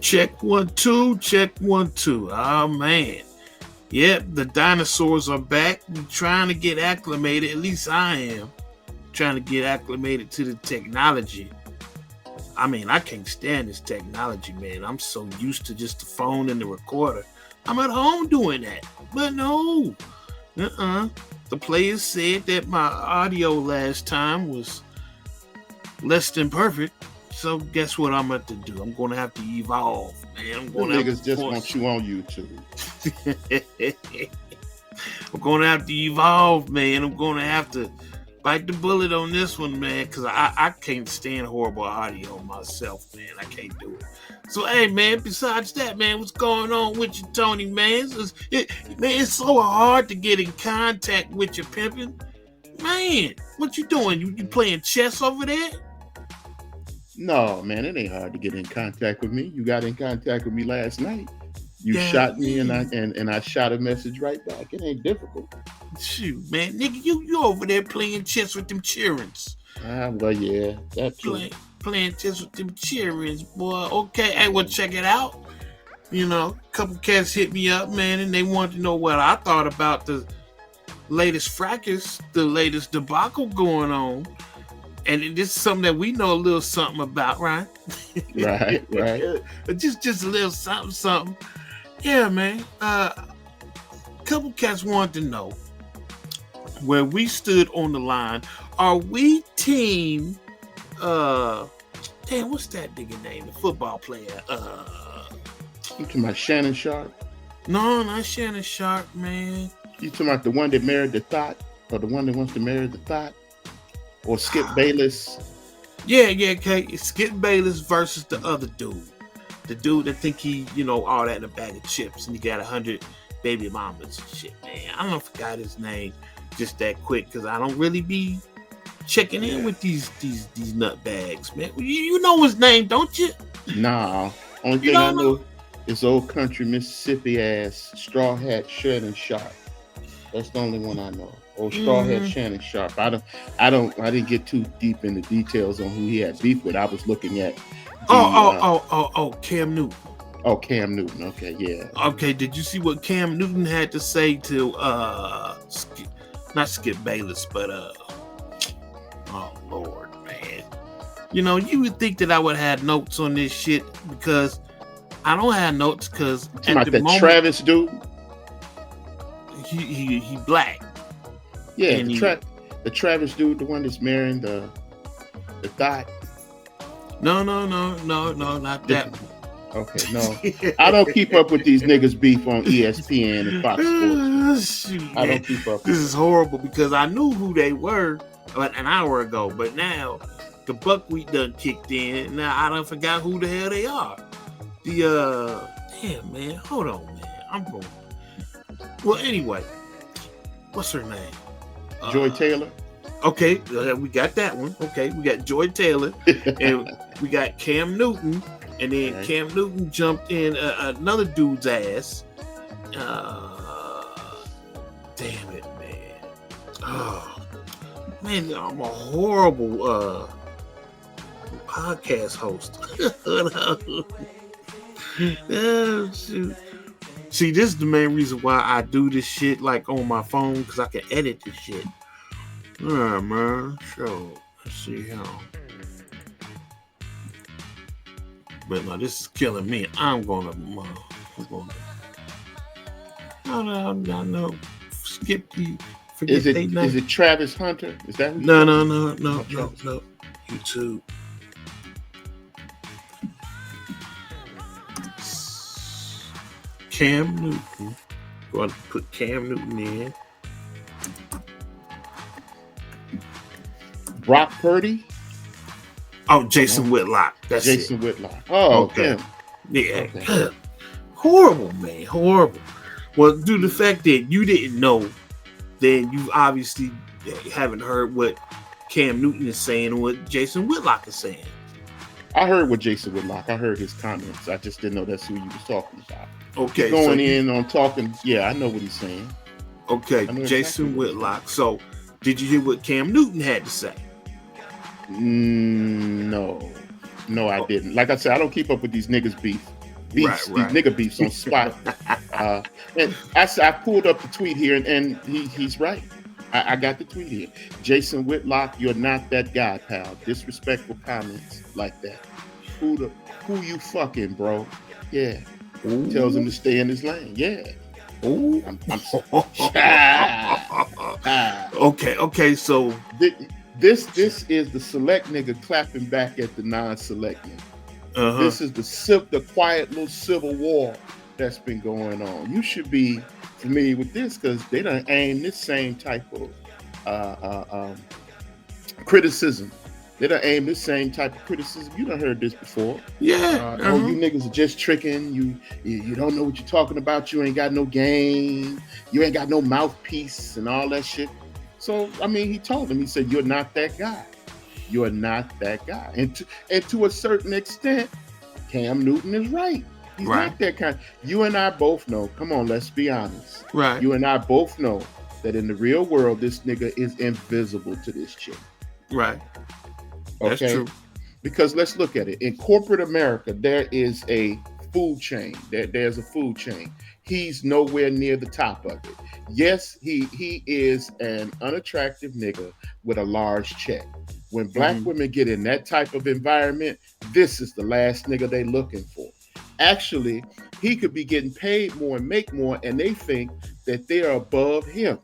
Check 1 2, check 1 2. Oh man. Yep, the dinosaurs are back. We're trying to get acclimated. At least I am trying to get acclimated to the technology. I mean, I can't stand this technology, man. I'm so used to just the phone and the recorder. I'm at home doing that. But no. The players said that my audio last time was less than perfect. So guess what I'm about to do? I'm gonna have to evolve, man. I'm The gonna have niggas to just force. want you on YouTube. I'm gonna have to evolve, man. I'm gonna have to bite the bullet on this one, man, because I can't stand horrible audio myself, man. I can't do it. So, hey, man, besides that, man, what's going on with you, Tony, man? Man, it's so hard to get in contact with your pimping. Man, what you doing? You playing chess over there? No, man, it ain't hard to get in contact with me. You got in contact with me last night. You Yeah, shot me, and I man. and I shot a message right back. It ain't difficult. Shoot, man. Nigga, you over there playing chess with them cheerings. Well, yeah, that's true. Play, Playing chess with them cheerings, boy. Okay, hey, well, check it out. A couple cats hit me up, man, and they wanted to know what I thought about the latest fracas, the latest debacle going on. And this is something that we know a little something about, right? Right, right. just a little something, something. Yeah, man. Couple cats wanted to know where we stood on the line. Are we team? Damn, what's that nigga name? The football player. You talking about Shannon Sharp? No, not Shannon Sharp, man. You talking about the one that married the thought, or the one that wants to marry the thought, or Skip Bayless? Yeah, okay. It's Skip Bayless versus the other dude. The dude that think he, all that in a bag of chips, and he got 100 baby mamas and shit, man. I don't forgot his name just that quick because I don't really be checking in with these nut bags, man. You know his name, don't you? Nah. Only You thing I don't know? know is old country Mississippi ass straw hat Shannon Sharp. That's the only one I know. Old straw hat Mm. Shannon Sharp. I didn't get too deep into details on who he had beef with. I was looking at Cam Newton. Cam Newton. Okay, yeah. Okay, did you see what Cam Newton had to say to not Skip Bayless, but oh Lord, man. You would think that I would have notes on this shit because I don't have notes because Talking at about the that moment Travis dude. he black. Yeah, And the Travis dude, the one that's marrying the thought. no, not that one. Okay, no. I don't keep up with these niggas beef on ESPN and Fox Sports. Shoot, I man. don't keep up. This is horrible because I knew who they were like an hour ago, but now the buckwheat done kicked in. Now I done forgot who the hell they are. Damn, man, hold on, man. I'm going. Well, anyway, what's her name? Joy Taylor. Okay, we got that one. Okay, we got Joy Taylor, and we got Cam Newton, and then Right. Cam Newton jumped in another dude's ass. Damn it, man. Oh, man, I'm a horrible podcast host. Oh, shoot. See, this is the main reason why I do this shit like on my phone because I can edit this shit. Alright, man. So, let's see how. But no, this is killing me. I'm gonna. No. Skip the. Forget Is it they name. is it Travis Hunter? Is that who? No. Travis. YouTube. Cam Newton. Going to put Cam Newton in. Brock Purdy? Oh, Jason Whitlock. That's Jason it. Whitlock. Oh, Okay. him. Yeah. Okay. Horrible, man. Horrible. Well, due to the fact that you didn't know, then you obviously haven't heard what Cam Newton is saying and what Jason Whitlock is saying. I heard what Jason Whitlock. I heard his comments. I just didn't know that's who you was talking about. Okay. He's going in on talking. Yeah, I know what he's saying. Okay, I know Jason exactly. Whitlock. So, did you hear what Cam Newton had to say? No, I didn't. Like I said, I don't keep up with these niggas beef. Right, beefs, these right. nigga beefs on spot. And I pulled up the tweet here, and he's right. I got the tweet here. Jason Whitlock, you're not that guy, pal. Disrespectful comments like that. Who you fucking, bro? Yeah. Tells him to stay in his lane. Yeah. Ooh. I'm Okay. So this is the select nigga clapping back at the non-select nigga. This is the quiet little civil war that's been going on. You should be familiar with this because they done aim this same type of criticism. They done aim this same type of criticism. You done heard this before. Yeah. Oh, you niggas are just tricking. You don't know what you're talking about. You ain't got no game. You ain't got no mouthpiece and all that shit. So, I mean, he told him, he said, you're not that guy. You're not that guy. And to a certain extent, Cam Newton is right. He's not that kind. You and I both know, come on, let's be honest. Right. You and I both know that in the real world, this nigga is invisible to this chick. Right. That's Okay? true. Because let's look at it. In corporate America, there is a food chain. There's a food chain. He's nowhere near the top of it. Yes, he is an unattractive nigga with a large check. When black women get in that type of environment, this is the last nigga they looking for. Actually, he could be getting paid more and make more, and they think that they're above him.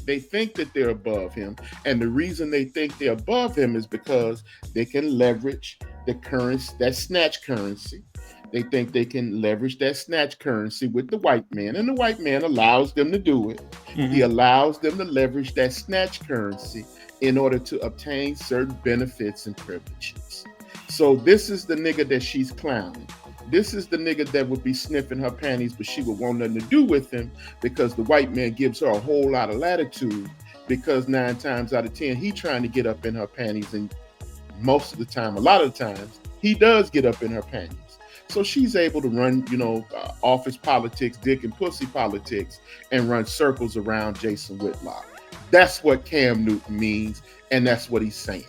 They think that they're above him. And the reason they think they're above him is because they can leverage the currency, that snatch currency. They think they can leverage that snatch currency with the white man, and the white man allows them to do it. He allows them to leverage that snatch currency in order to obtain certain benefits and privileges. So this is the nigga that she's clowning. This is the nigga that would be sniffing her panties, but she would want nothing to do with him because the white man gives her a whole lot of latitude, because 9 times out of 10, he trying to get up in her panties, and most of the time, a lot of the times, he does get up in her panties. So she's able to run, office politics, dick and pussy politics, and run circles around Jason Whitlock. That's what Cam Newton means, and that's what he's saying.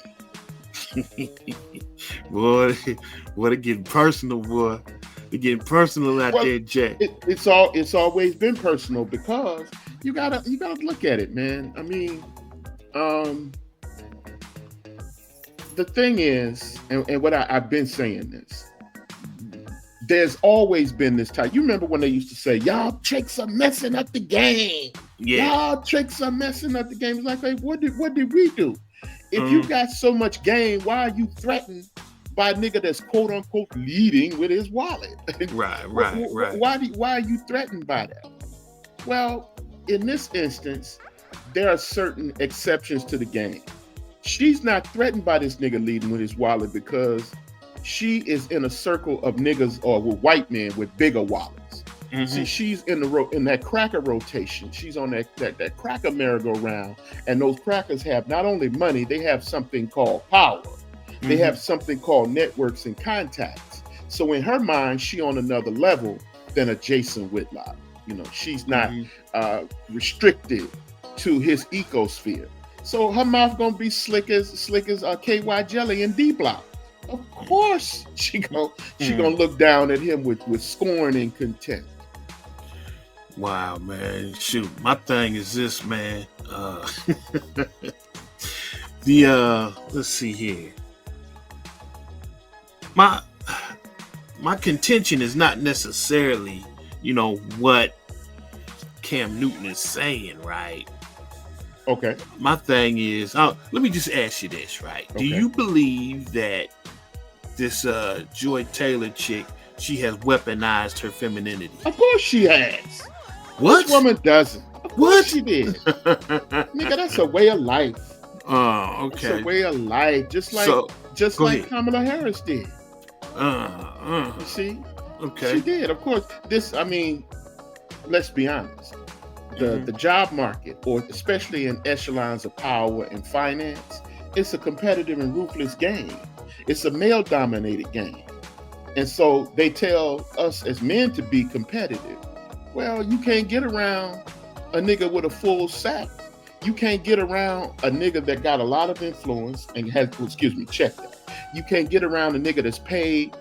Boy, they're getting personal, boy. They're getting personal out there, Jay. It's always been personal because you gotta look at it, man. I mean, the thing is, and what I've been saying this. There's always been this type. You remember when they used to say, y'all chicks are messing up the game. Yeah. Y'all chicks are messing up the game. It's like, hey, what did we do? If you got so much game, why are you threatened by a nigga that's quote unquote leading with his wallet? Right. Why are you threatened by that? Well, in this instance, there are certain exceptions to the game. She's not threatened by this nigga leading with his wallet because she is in a circle of niggas or with white men with bigger wallets. See, she's in that cracker rotation. She's on that cracker merry-go-round, and those crackers have not only money, they have something called power. They have something called networks and contacts. So in her mind, she on another level than a Jason Whitlock. She's not restricted to his ecosphere. So her mouth gonna be slick as KY Jelly and D Block. Of course, she gonna look down at him with scorn and contempt. Wow, man. Shoot, my thing is this, man. Let's see here. My contention is not necessarily, what Cam Newton is saying, right? Okay. My thing is, let me just ask you this, right? Okay. Do you believe that this Joy Taylor chick, she has weaponized her femininity? Of course she has. What? Which woman doesn't? Of course she did. Nigga, that's a way of life. Oh, okay. It's a way of life, just like ahead. Kamala Harris did. You see? Okay. She did, of course. Let's be honest. The job market, or especially in echelons of power and finance, it's a competitive and ruthless game. It's a male-dominated game. And so they tell us as men to be competitive. Well, you can't get around a nigga with a full sack. You can't get around a nigga that got a lot of influence and check that. You can't get around a nigga that's paid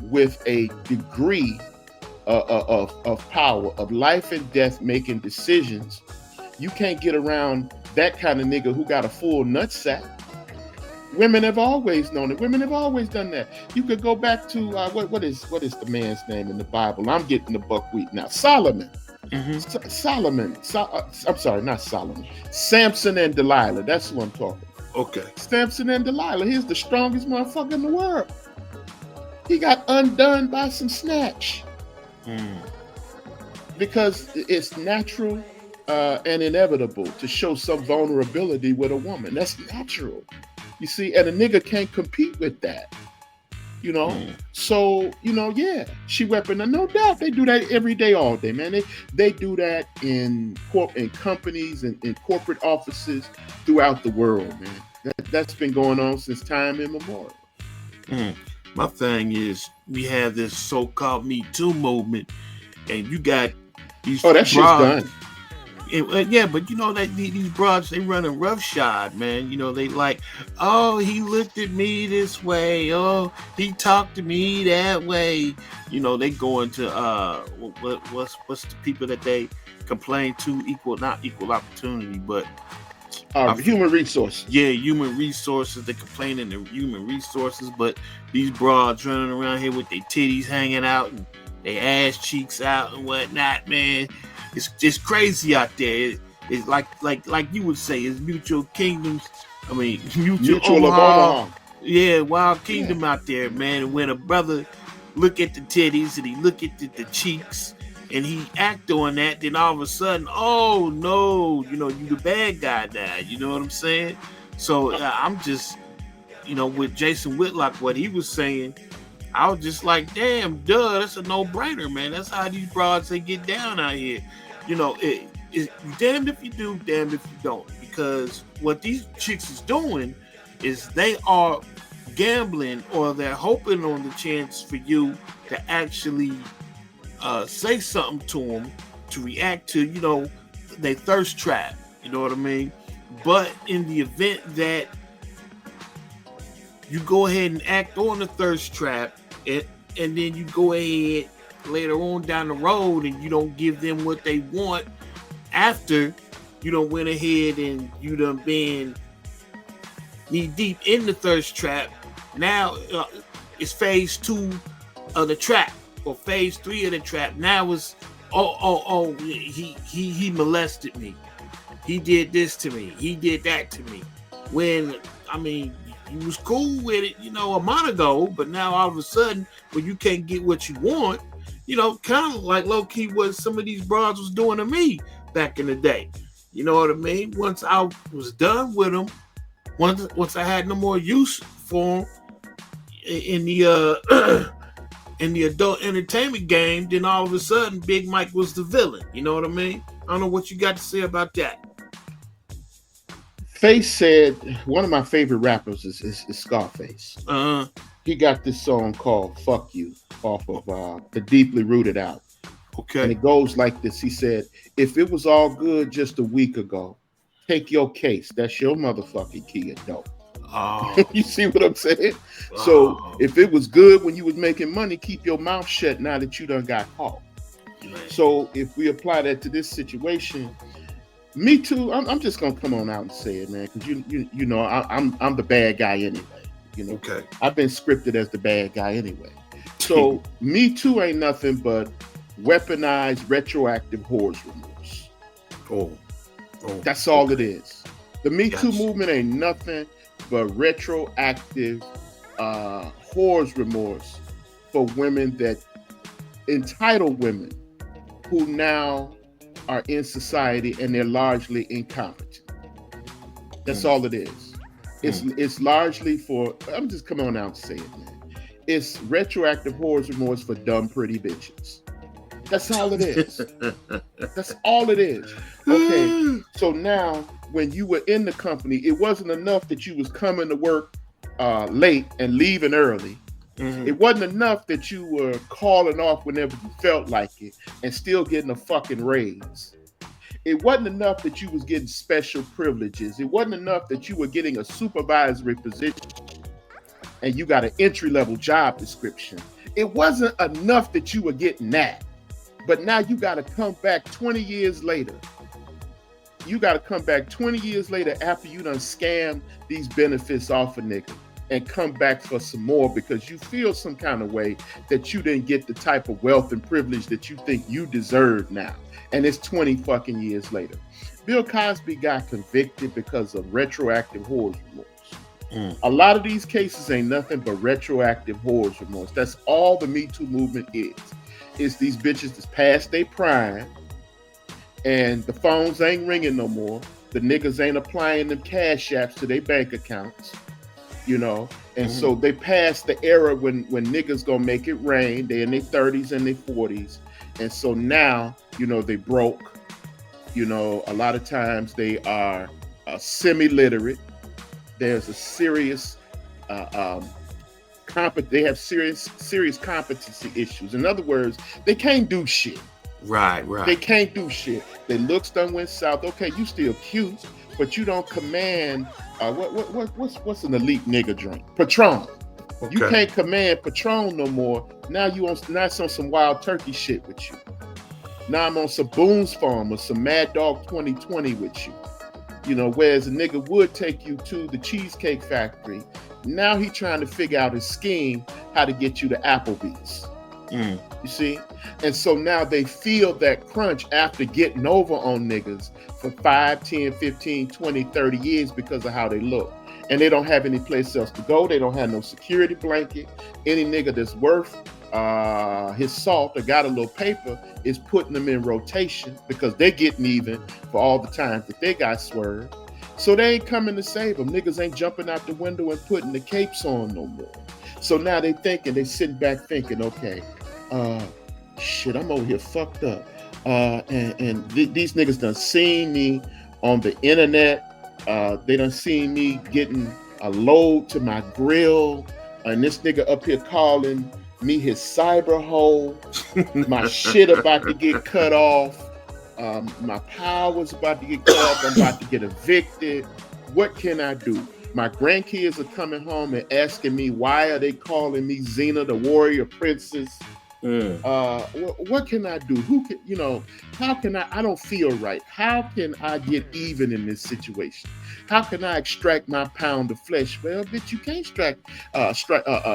with a degree of power, of life and death making decisions. You can't get around that kind of nigga who got a full nutsack. Women have always known it. Women have always done that. You could go back to what is the man's name in the Bible? I'm getting the buckwheat now. Solomon. Mm-hmm. I'm sorry, not Solomon. Samson and Delilah. That's who I'm talking. Okay. Samson and Delilah. He's the strongest motherfucker in the world. He got undone by some snatch. Because it's natural and inevitable to show some vulnerability with a woman. That's natural. You see, and a nigga can't compete with that. You know? So, you know, yeah, she weapon, no doubt. They do that every day, all day, man. They do that in companies and in corporate offices throughout the world, man. That's been going on since time immemorial. My thing is, we have this so-called Me Too movement, and you got these that shit's done. Yeah, but you know that these broads, they running roughshod, man. You know, they like, oh, he looked at me this way, oh, he talked to me that way. You know, they go into what's the people that they complain to? Not equal opportunity, but human resources. Yeah, human resources. They're complaining to human resources, but these broads running around here with their titties hanging out and their ass cheeks out and whatnot, man. It's just crazy out there. It's like you would say, it's mutual kingdoms. I mean, mutual Omaha. Yeah, wild kingdom out there, man. And when a brother look at the titties and he look at the cheeks and he act on that, then all of a sudden, oh no, you know, you the bad guy now. You know what I'm saying? So I'm just, you know, with Jason Whitlock, what he was saying, I was just like, damn, duh, that's a no-brainer, man. That's how these broads, they get down out here. You know, it's damned if you do, damned if you don't. Because what these chicks is doing is they are gambling, or they're hoping on the chance for you to actually say something to them, to react to, you know, they thirst trap. You know what I mean? But in the event that you go ahead and act on the thirst trap, and then you go ahead later on down the road and you don't give them what they want after you done went ahead and you done been knee deep in the thirst trap. Now it's phase 2 of the trap, or phase 3 of the trap. Now it's he molested me, he did this to me, he did that to me. When I mean, you was cool with it, you know, a month ago, but now all of a sudden, when you can't get what you want, you know, kind of like low-key what some of these broads was doing to me back in the day. You know what I mean? Once I was done with them, once I had no more use for them in the in the adult entertainment game, then all of a sudden, Big Mike was the villain. You know what I mean? I don't know what you got to say about that. Face said, one of my favorite rappers is Scarface. He got this song called Fuck You off of the Deeply Rooted album. Okay. And it goes like this. He said, if it was all good just a week ago, take your case. That's your motherfucking key of dope. Oh. You see what I'm saying? Oh. So if it was good when you was making money, keep your mouth shut now that you done got caught. Man. So if we apply that to this situation, Me Too, I'm just gonna come on out and say it, man, because you know I'm the bad guy anyway. You know, okay. I've been scripted as the bad guy anyway. So Me Too ain't nothing but weaponized retroactive whore's remorse. Oh. That's all it is. The Me Too movement ain't nothing but retroactive whore's remorse for women, that entitled women who now are in society and they're largely incompetent. That's all it is. It's largely for, I'm just coming on out to say it, man. It's retroactive whore's remorse for dumb, pretty bitches. That's all it is. That's all it is. Okay, so now when you were in the company, it wasn't enough that you was coming to work late and leaving early. Mm-hmm. It wasn't enough that you were calling off whenever you felt like it and still getting a fucking raise. It wasn't enough that you was getting special privileges. It wasn't enough that you were getting a supervisory position and you got an entry-level job description. it wasn't enough that you were getting that. But now you got to come back 20 years later. You got to come back 20 years later after you done scammed these benefits off a nigga and come back for some more because you feel some kind of way that you didn't get the type of wealth and privilege that you think you deserve now. And it's 20 fucking years later. Bill Cosby got convicted because of retroactive whore's remorse. A lot of these cases ain't nothing but retroactive whore's remorse. That's all the Me Too movement is. It's these bitches that's past their prime and the phones ain't ringing no more. The niggas ain't applying them cash apps to their bank accounts, you know? And so they passed the era when niggas gonna make it rain. They in their 30s and their 40s. And so now, you know, they broke. You know, a lot of times they are semi-literate. There's a serious, they have serious competency issues. In other words, they can't do shit. Right. They can't do shit. Their looks done went south. Okay, you still cute, but you don't command. What's an elite nigga drink? Patron. Okay. You can't command Patron no more. Now it's on some Wild Turkey shit with you. Now I'm on some Boone's Farm or some Mad Dog 2020 with you. You know, whereas a nigga would take you to the Cheesecake Factory. Now he trying to figure out his scheme how to get you to Applebee's. You see? And so now they feel that crunch after getting over on niggas for 5, 10, 15, 20, 30 years because of how they look. And they don't have any place else to go. They don't have no security blanket. Any nigga that's worth his salt or got a little paper is putting them in rotation because they're getting even for all the times that they got swerved. So they ain't coming to save them. Niggas ain't jumping out the window and putting the capes on no more. So now they sitting back thinking, okay, shit, I'm over here fucked up. These niggas done seen me on the internet. They done seen me getting a load to my grill. And this nigga up here calling me his cyber hoe. My shit about to get cut off. My power's about to get cut off. I'm about to get evicted. What can I do? My grandkids are coming home and asking me, why are they calling me Xena, the warrior princess? What can I do? Who can, you know, how can I don't feel right. How can I get even in this situation? How can I extract my pound of flesh? Well, bitch, you can't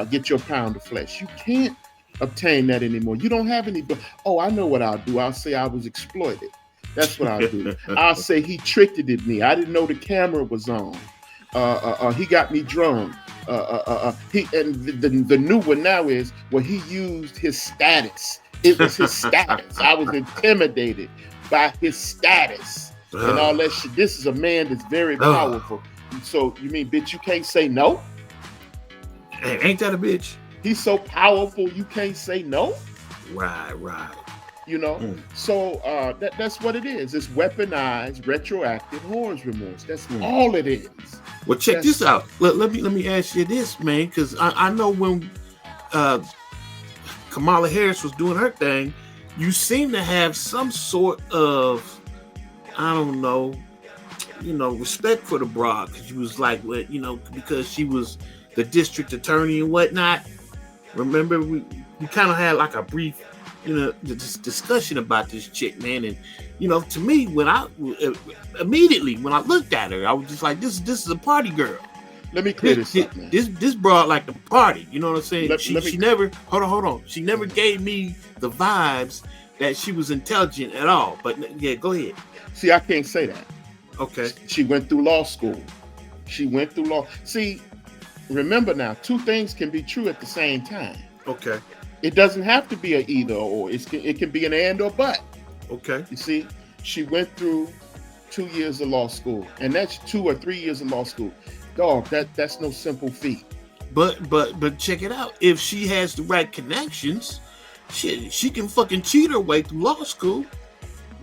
get your pound of flesh. You can't obtain that anymore. You don't have any, oh, I know what I'll do. I'll say I was exploited. That's what I'll do. I'll say he tricked it at me. I didn't know the camera was on. He got me drunk. The new one now is, well, he used his status. It was his status. I was intimidated by his status and all that shit. This is a man that's very powerful. So you mean, bitch, you can't say no? Ain't that a bitch? He's so powerful, you can't say no? Right. You know? So that's what it is. It's weaponized, retroactive whore's remorse. That's all it is. Well, check this out. Let me ask you this, man, because I know when Kamala Harris was doing her thing, you seem to have some sort of, I don't know, respect for the broad, because you was like, because she was the district attorney and whatnot. Remember, we kind of had like a brief, discussion about this chick, man, and to me, when I looked at her, I was just like, this is a party girl. Let me clear this up, man. This brought like the party. You know what I'm saying? She never hold on. She never gave me the vibes that she was intelligent at all. But yeah, go ahead. See, I can't say that. Okay. She went through law school. See, remember now, two things can be true at the same time. Okay. It doesn't have to be an either or. It can be an and or but. Okay. You see, she went through 2 years of law school, and that's 2 or 3 years of law school. Dog, that's no simple feat. But check it out. If she has the right connections, she can fucking cheat her way through law school.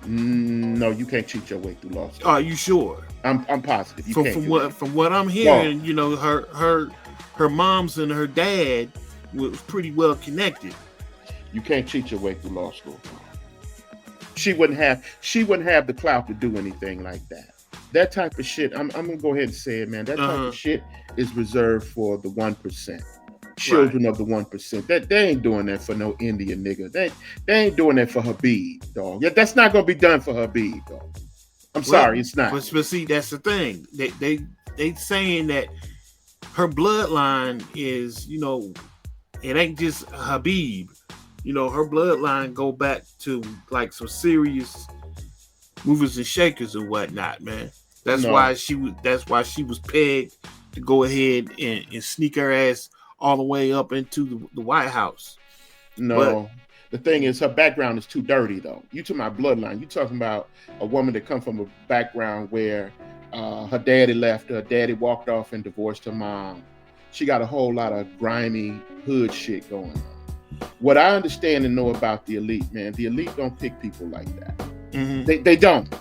No, you can't cheat your way through law school. Are you sure? I'm positive. You can't from what I'm hearing, her moms and her dad was pretty well connected. You can't cheat your way through law school. She wouldn't have the clout to do anything like that. That type of shit, I'm gonna go ahead and say it, man. That type of shit is reserved for the 1%. children of the 1%. That they ain't doing that for no Indian nigga. They ain't doing that for Habib, dog. Yeah, that's not gonna be done for Habib, dog. I'm sorry, it's not. But see, that's the thing. They saying that her bloodline is, it ain't just Habib. Her bloodline go back to like some serious movers and shakers and whatnot, man. That's why she was pegged to go ahead and sneak her ass all the way up into the White House. No. The thing is, her background is too dirty, though. You talking about bloodline. You talking about a woman that come from a background where her daddy left her, daddy walked off and divorced her mom. She got a whole lot of grimy hood shit going on. What I understand and know about the elite, man, the elite don't pick people like that. Mm-hmm. They don't.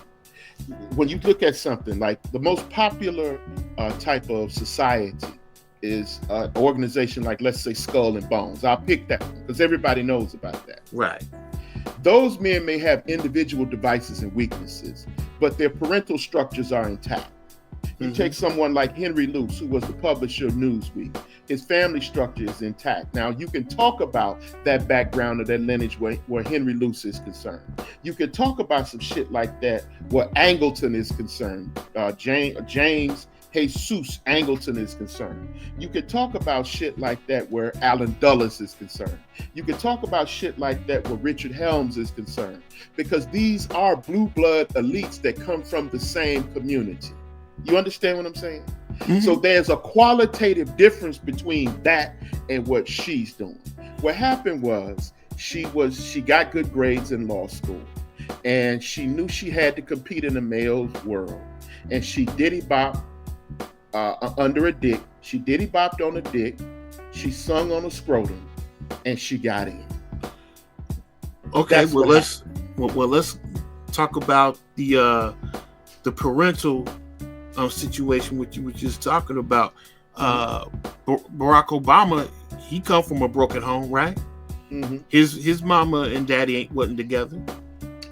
When you look at something like the most popular type of society is an organization like, let's say, Skull and Bones. I'll pick that one because everybody knows about that. Right. Those men may have individual devices and weaknesses, but their parental structures are intact. You take someone like Henry Luce, who was the publisher of Newsweek. His family structure is intact. Now, you can talk about that background or that lineage where Henry Luce is concerned. You can talk about some shit like that where Angleton is concerned. James Jesus Angleton is concerned. You could talk about shit like that where Alan Dulles is concerned. You could talk about shit like that where Richard Helms is concerned, because these are blue blood elites that come from the same community. You understand what I'm saying? Mm-hmm. So there's a qualitative difference between that and what she's doing. What happened was she got good grades in law school, and she knew she had to compete in the male world, and she diddy bop under a dick. She diddy bopped on a dick. She sung on a scrotum, and she got in. Okay, let's talk about the parental situation which you were just talking about. Barack Obama, he come from a broken home, right? Mm-hmm. His mama and daddy wasn't together.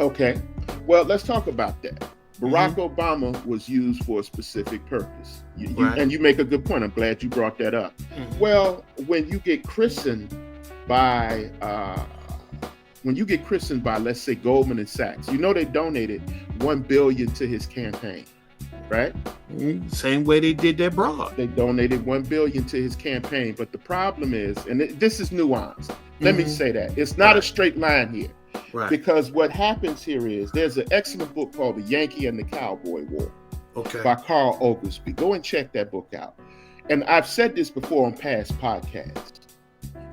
Okay, well, let's talk about that. Barack Obama was used for a specific purpose. And you make a good point. I'm glad you brought that up. Mm-hmm. Well, when you get christened by, let's say, Goldman and Sachs, they donated $1 billion to his campaign, right? Mm-hmm. Same way they did that broad. They donated $1 billion to his campaign. But the problem is, and this is nuanced. Let me say that. It's not a straight line here. Right. Because what happens here is there's an excellent book called The Yankee and the Cowboy War by Carl Oglesby. Go and check that book out. And I've said this before on past podcasts.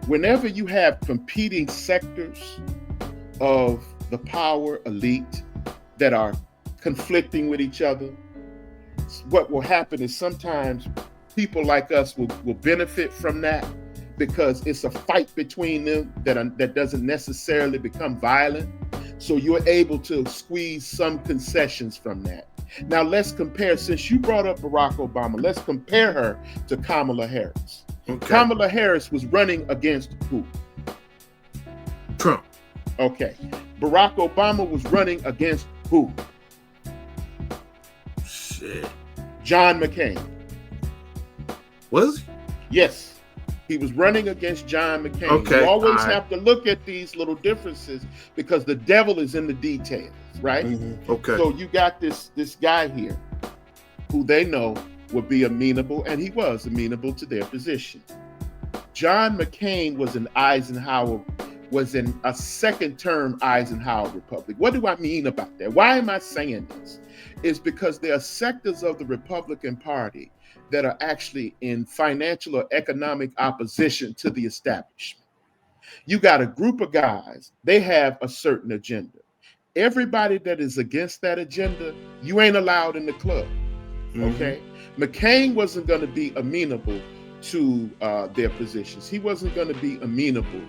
Whenever you have competing sectors of the power elite that are conflicting with each other, what will happen is sometimes people like us will benefit from that, because it's a fight between them that doesn't necessarily become violent. So you're able to squeeze some concessions from that. Now let's compare, since you brought up Barack Obama, let's compare her to Kamala Harris. Okay. Kamala Harris was running against who? Trump. Okay. Barack Obama was running against who? Shit. John McCain. Was he? Yes. He was running against John McCain. Okay. You always have to look at these little differences because the devil is in the details, right? Mm-hmm. Okay. So you got this guy here who they know would be amenable, and he was amenable to their position. John McCain was in a second-term Eisenhower Republic. What do I mean about that? Why am I saying this? It's because there are sectors of the Republican Party that are actually in financial or economic opposition to the establishment. You got a group of guys, they have a certain agenda. Everybody that is against that agenda, you ain't allowed in the club, okay? McCain wasn't going to be amenable to their positions. He wasn't going to be amenable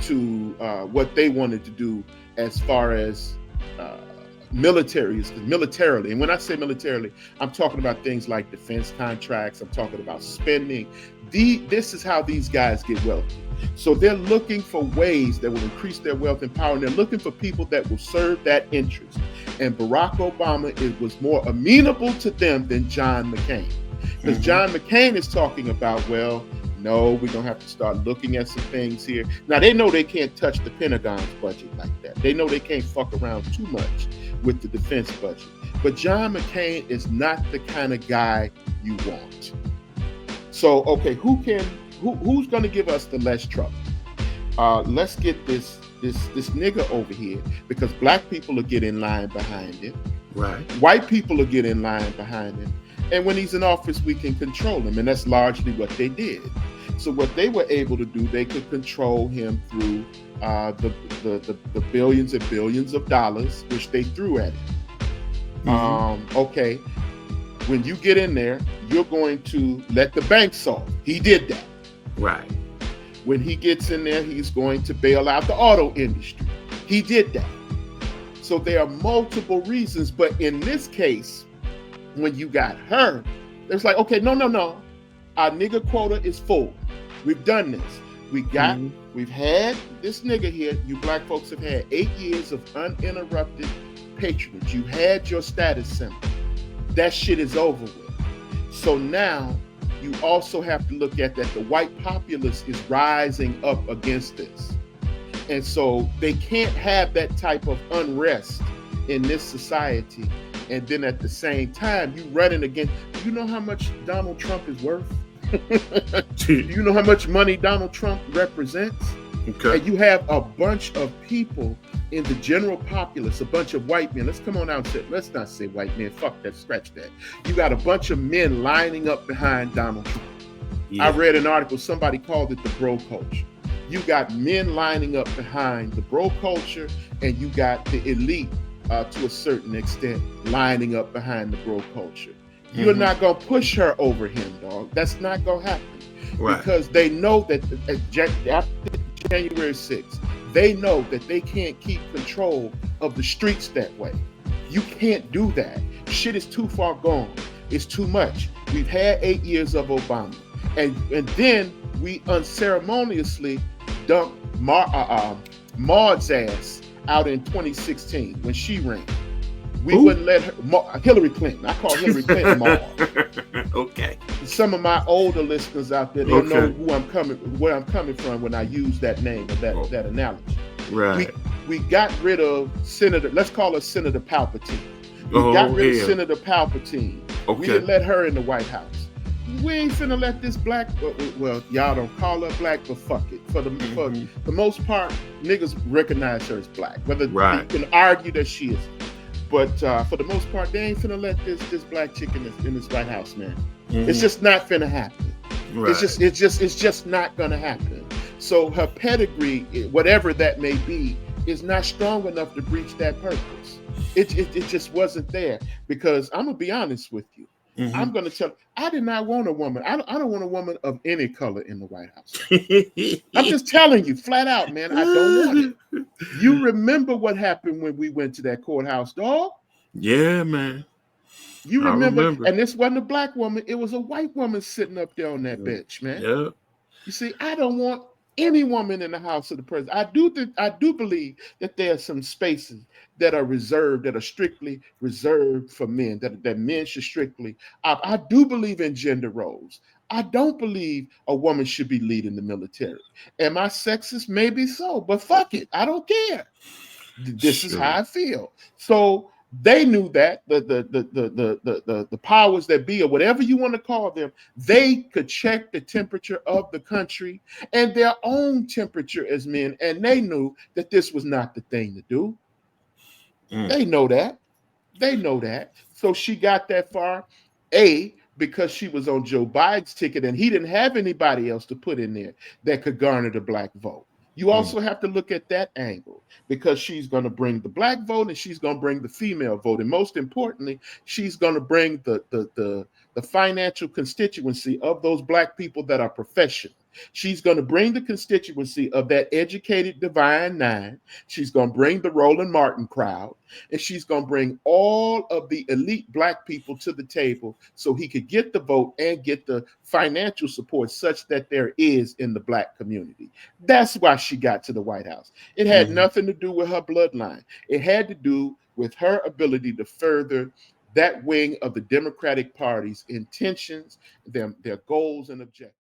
to what they wanted to do as far as militarily. And when I say militarily, I'm talking about things like defense contracts. I'm talking about spending. This is how these guys get wealthy. So they're looking for ways that will increase their wealth and power, and they're looking for people that will serve that interest. And Barack Obama was more amenable to them than John McCain. Because John McCain is talking about, well, No, we're gonna have to start looking at some things here. Now they know they can't touch the Pentagon's budget like that. They know they can't fuck around too much with the defense budget. But John McCain is not the kind of guy you want. So okay, who's gonna give us the less trouble? Let's get this nigga over here, because black people will get in line behind him. Right. White people will get in line behind him. And when he's in office, we can control him. And that's largely what they did. So what they were able to do, they could control him through the billions and billions of dollars, which they threw at him. Okay, when you get in there, you're going to let the bank solve. He did that. Right. When he gets in there, he's going to bail out the auto industry. He did that. So there are multiple reasons, but in this case, when you got her, it's like, okay, no. Our nigga quota is full. We've done this. We've had this nigga here. You black folks have had 8 years of uninterrupted patronage. You had your status symbol. That shit is over with. So now you also have to look at that the white populace is rising up against this. And so they can't have that type of unrest in this society. And then at the same time, you running against, you know how much Donald Trump is worth? You know how much money Donald Trump represents? Okay. And you have a bunch of people in the general populace, a bunch of white men. Let's come on out and say, let's not say white men. Fuck that, scratch that. You got a bunch of men lining up behind Donald Trump. Yeah. I read an article, somebody called it the bro culture. You got men lining up behind the bro culture, and you got the elite to a certain extent lining up behind the bro culture. You're not going to push her over him, dog. That's not going to happen. Right. Because they know that after January 6th, they know that they can't keep control of the streets that way. You can't do that. Shit is too far gone. It's too much. We've had 8 years of Obama. And then we unceremoniously dumped Maud's ass out in 2016 when she ran. We wouldn't let her, Hillary Clinton. I call Hillary Clinton Maud. Okay. Some of my older listeners out there, they'll know where I'm coming from when I use that name or that analogy. Right. We got rid of Senator, let's call her Senator Palpatine. We got rid of Senator Palpatine. Okay. We didn't let her in the White House. We ain't finna let this black, well, y'all don't call her black, but fuck it. For the most part, niggas recognize her as black. Whether you can argue that she is. But for the most part, they ain't finna let this black chick in this White House, man. It's just not finna happen. Right. It's just not gonna happen. So her pedigree, whatever that may be, is not strong enough to breach that purpose. It just wasn't there. Because I'm gonna be honest with you. I'm gonna tell you, I did not want a woman. I don't want a woman of any color in the White House. I'm just telling you, flat out, man. I don't want it. You remember what happened when we went to that courthouse, dog? Yeah, man. You remember? And this wasn't a black woman; it was a white woman sitting up there on that bench, man. Yeah. You see, I don't want any woman in the house of the president. I do believe that there are some spaces that are strictly reserved for men, that men should strictly. I do believe in gender roles. I don't believe a woman should be leading the military. Am I sexist? Maybe so, but fuck it. I don't care. This is how I feel. So they knew that the powers that be, or whatever you want to call them, they could check the temperature of the country and their own temperature as men, and they knew that this was not the thing to do. They know that. So she got that far, because she was on Joe Biden's ticket and he didn't have anybody else to put in there that could garner the black vote. You also have to look at that angle, because she's going to bring the black vote and she's going to bring the female vote. And most importantly, she's going to bring the financial constituency of those black people that are professional. She's going to bring the constituency of that educated Divine Nine. She's going to bring the Roland Martin crowd, and she's going to bring all of the elite black people to the table so he could get the vote and get the financial support such that there is in the black community. That's why she got to the White House. It had nothing to do with her bloodline. It had to do with her ability to further that wing of the Democratic Party's intentions, their goals and objectives.